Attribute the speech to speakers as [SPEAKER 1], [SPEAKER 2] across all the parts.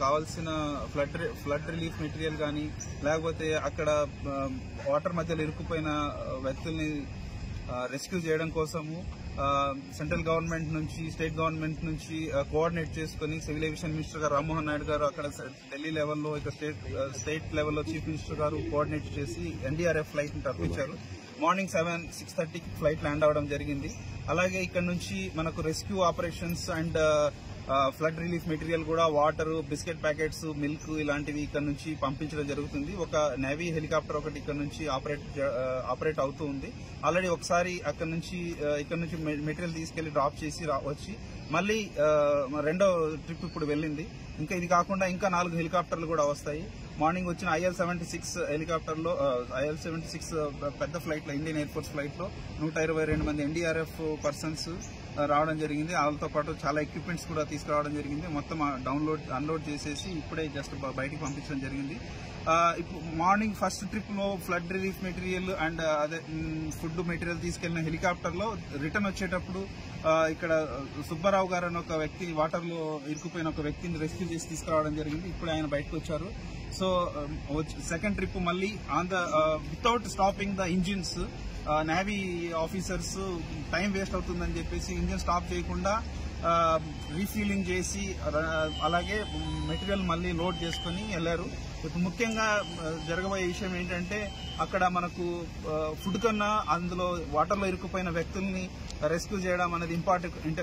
[SPEAKER 1] కావాల్సిన flood relief material కానీ లేకపోతే అక్కడ వాటర్ మధ్యలో ఇరుక్కుపోయిన వ్యక్తుల్ని రెస్క్యూ చేయడం కోసము సెంట్రల్ గవర్నమెంట్ నుంచి స్టేట్ గవర్నమెంట్ నుంచి కోఆర్డినేట్ చేసుకుని సివిల్ ఏవియేషన్ మినిస్టర్ గారు రామ్మోహన్ నాయుడు గారు అక్కడ ఢిల్లీ లెవెల్లో ఇక స్టేట్ లెవెల్లో చీఫ్ మినిస్టర్ గారు కోఆర్డినేట్ చేసి ఎన్డీఆర్ఎఫ్ ఫ్లైట్ ని తప్పించారు. మార్నింగ్ 6:30కి ఫ్లైట్ ల్యాండ్ అవడం జరిగింది. అలాగే ఇక్కడ నుంచి మనకు rescue operations and flood relief material కూడా వాటర్, బిస్కెట్ ప్యాకెట్స్, మిల్క్ ఇలాంటివి ఇక్కడ నుంచి పంపించడం జరుగుతుంది. ఒక నేవీ హెలికాప్టర్ ఒకటి ఇక్కడ నుంచి ఆపరేట్ అవుతూ ఉంది. ఆల్రెడీ ఒకసారి ఇక్కడ నుంచి మెటీరియల్ తీసుకెళ్లి డ్రాప్ చేసి వచ్చి మళ్ళీ రెండో ట్రిప్ ఇప్పుడు వెళ్ళింది. ఇంకా ఇది కాకుండా ఇంకా 4 హెలికాప్టర్లు కూడా వస్తాయి. మార్నింగ్ వచ్చిన IL-76 హెలికాప్టర్లో IL-76 పెద్ద ఫ్లైట్ లో ఇండియన్ ఎయిర్ ఫోర్స్ ఫ్లైట్ లో 122 మంది ఎన్డీఆర్ఎఫ్ పర్సన్స్ రావడం జరిగింది. వాళ్ళతో పాటు చాలా ఎక్విప్మెంట్స్ కూడా తీసుకురావడం జరిగింది. మొత్తం అన్లోడ్ చేసేసి ఇప్పుడే జస్ట్ బయటికి పంపించడం జరిగింది. ఇప్పుడు మార్నింగ్ ఫస్ట్ ట్రిప్ లో ఫ్లడ్ రిలీఫ్ మెటీరియల్ అండ్ అదే ఫుడ్ మెటీరియల్ తీసుకెళ్లిన హెలికాప్టర్ లో రిటర్న్ వచ్చేటప్పుడు ఇక్కడ సుబ్బారావు గారు అని ఒక వ్యక్తి వాటర్ లో ఇరుక్కుపోయిన ఒక వ్యక్తిని రెస్క్యూ చేసి తీసుకురావడం జరిగింది. ఇప్పుడు ఆయన బయటకు వచ్చారు. సో సెకండ్ ట్రిప్ మళ్ళీ without stopping the engines, navy officers time waste అవుతుందని చెప్పేసి ఇంజిన్ స్టాప్ చేయకుండా రీఫీలింగ్ చేసి అలాగే మెటీరియల్ మళ్ళీ లోడ్ చేసుకుని వెళ్లారు. ఇప్పుడు ముఖ్యంగా జరగబోయే విషయం ఏంటంటే అక్కడ మనకు ఫుడ్ కన్నా అందులో వాటర్లో ఇరుక్కుపోయిన వ్యక్తుల్ని రెస్క్యూ చేయడం అనేది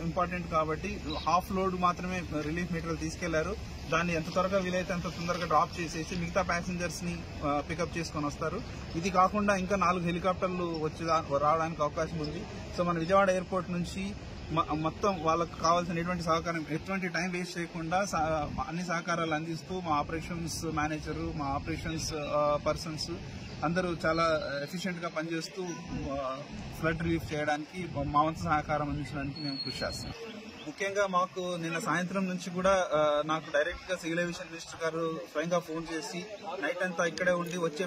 [SPEAKER 1] ఇంపార్టెంట్ కాబట్టి హాఫ్ లోడ్ మాత్రమే రిలీఫ్ మెటీరియల్ తీసుకెళ్లారు. దాన్ని ఎంత త్వరగా వీలైతే అంత తొందరగా డ్రాప్ చేసేసి మిగతా ప్యాసింజర్స్ ని పికప్ చేసుకుని వస్తారు. ఇది కాకుండా ఇంకా 4 హెలికాప్టర్లు రావడానికి అవకాశం ఉంది. సో మన విజయవాడ ఎయిర్పోర్ట్ నుంచి మొత్తం వాళ్ళకు కావాల్సిన ఎటువంటి టైం వేస్ట్ చేయకుండా అన్ని సహకారాలు అందిస్తూ మా ఆపరేషన్స్ మేనేజర్, మా ఆపరేషన్స్ పర్సన్స్ అందరూ చాలా ఎఫిషియెంట్ గా పనిచేస్తూ ఫ్లడ్ రిలీఫ్ చేయడానికి మా వంతు సహకారం అందించడానికి మేము కృషి చేస్తాం. ముఖ్యంగా మాకు నిన్న సాయంత్రం నుంచి కూడా నాకు డైరెక్ట్ గా సివిల్ ఏవియేషన్ మినిస్టర్ గారు స్వయంగా ఫోన్ చేసి నైట్ అంతా ఇక్కడే ఉండి వచ్చే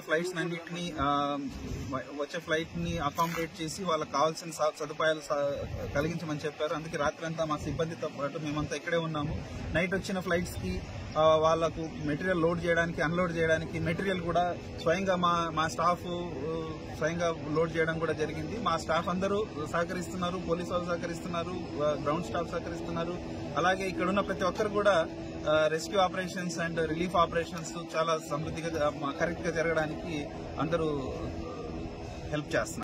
[SPEAKER 1] ఫ్లైట్ ని అకామిడేట్ చేసి వాళ్ళకి కావాల్సిన సదుపాయాలు కలిగించమని చెప్పారు. అందుకే రాత్రి అంతా మా సిబ్బందితో పాటు మేమంతా ఇక్కడే ఉన్నాము. నైట్ వచ్చిన ఫ్లైట్స్ కి వాళ్లకు మెటీరియల్ లోడ్ చేయడానికి, అన్లోడ్ చేయడానికి మెటీరియల్ కూడా స్వయంగా మా స్టాఫ్ స్వయంగా లోడ్ చేయడం కూడా జరిగింది. మా స్టాఫ్ అందరూ సహకరిస్తున్నారు, పోలీసు వాళ్ళు సహకరిస్తున్నారు, గ్రౌండ్ స్టాఫ్ సహకరిస్తున్నారు. అలాగే ఇక్కడున్న ప్రతి ఒక్కరు కూడా rescue operations and relief operations చాలా సమృద్ధిగా కరెక్ట్ గా జరగడానికి అందరూ హెల్ప్ చేస్తున్నారు.